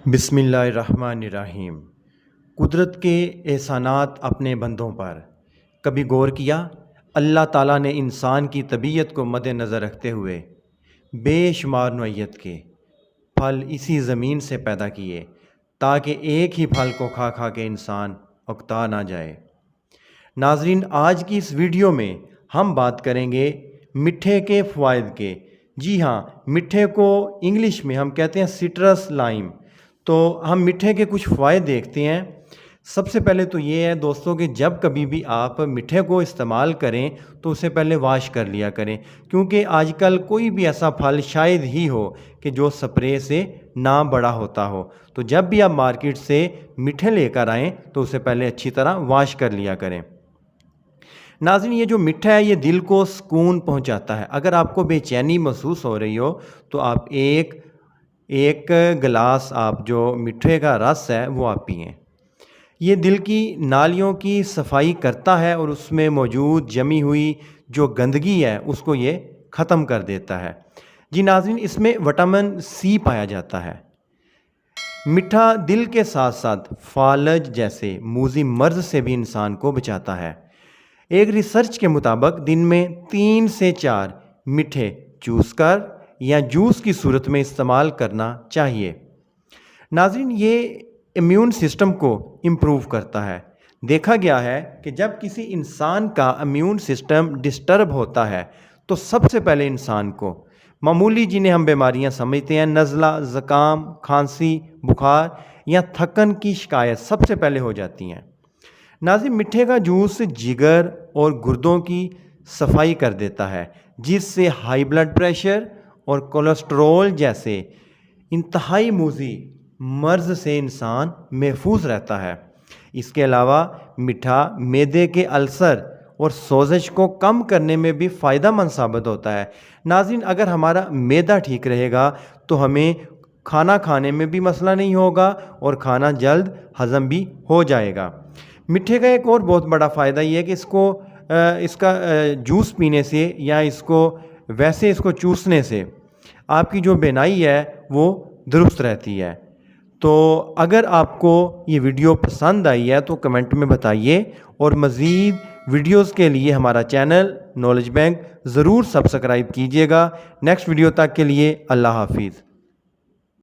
بسم اللہ الرحمن الرحیم۔ قدرت کے احسانات اپنے بندوں پر کبھی غور کیا؟ اللہ تعالیٰ نے انسان کی طبیعت کو مد نظر رکھتے ہوئے بے شمار نوعیت کے پھل اسی زمین سے پیدا کیے تاکہ ایک ہی پھل کو کھا کھا کے انسان اکتا نہ جائے۔ ناظرین، آج کی اس ویڈیو میں ہم بات کریں گے میٹھے کے فوائد کے۔ جی ہاں، میٹھے کو انگلش میں ہم کہتے ہیں سٹرس لائم۔ تو ہم میٹھے کے کچھ فوائد دیکھتے ہیں۔ سب سے پہلے تو یہ ہے دوستوں کہ جب کبھی بھی آپ میٹھے کو استعمال کریں تو اسے پہلے واش کر لیا کریں، کیونکہ آج کل کوئی بھی ایسا پھل شاید ہی ہو کہ جو سپرے سے نہ بڑا ہوتا ہو۔ تو جب بھی آپ مارکیٹ سے میٹھے لے کر آئیں تو اسے پہلے اچھی طرح واش کر لیا کریں۔ ناظرین، یہ جو میٹھا ہے یہ دل کو سکون پہنچاتا ہے۔ اگر آپ کو بے چینی محسوس ہو رہی ہو تو آپ ایک گلاس آپ جو میٹھے کا رس ہے وہ آپ پئیں۔ یہ دل کی نالیوں کی صفائی کرتا ہے اور اس میں موجود جمی ہوئی جو گندگی ہے اس کو یہ ختم کر دیتا ہے۔ جی ناظرین، اس میں وٹامن سی پایا جاتا ہے۔ میٹھا دل کے ساتھ ساتھ فالج جیسے موذی مرض سے بھی انسان کو بچاتا ہے۔ ایک ریسرچ کے مطابق دن میں 3 سے 4 میٹھے چوس کر یا جوس کی صورت میں استعمال کرنا چاہیے۔ ناظرین، یہ امیون سسٹم کو امپروو کرتا ہے۔ دیکھا گیا ہے کہ جب کسی انسان کا امیون سسٹم ڈسٹرب ہوتا ہے تو سب سے پہلے انسان کو معمولی جنہیں ہم بیماریاں سمجھتے ہیں، نزلہ، زکام، کھانسی، بخار یا تھکن کی شکایت سب سے پہلے ہو جاتی ہیں۔ ناظرین، میٹھے کا جوس جگر اور گردوں کی صفائی کر دیتا ہے، جس سے ہائی بلڈ پریشر اور کولیسٹرول جیسے انتہائی موذی مرض سے انسان محفوظ رہتا ہے۔ اس کے علاوہ میٹھا معدے کے السر اور سوزش کو کم کرنے میں بھی فائدہ مند ثابت ہوتا ہے۔ ناظرین، اگر ہمارا معدہ ٹھیک رہے گا تو ہمیں کھانا کھانے میں بھی مسئلہ نہیں ہوگا اور کھانا جلد ہضم بھی ہو جائے گا۔ میٹھے کا ایک اور بہت بڑا فائدہ یہ ہے کہ اس کا جوس پینے سے یا اس کو چوسنے سے آپ کی جو بینائی ہے وہ درست رہتی ہے۔ تو اگر آپ کو یہ ویڈیو پسند آئی ہے تو کمنٹ میں بتائیے، اور مزید ویڈیوز کے لیے ہمارا چینل نالج بینک ضرور سبسکرائب کیجیے گا۔ نیکسٹ ویڈیو تک کے لیے اللہ حافظ۔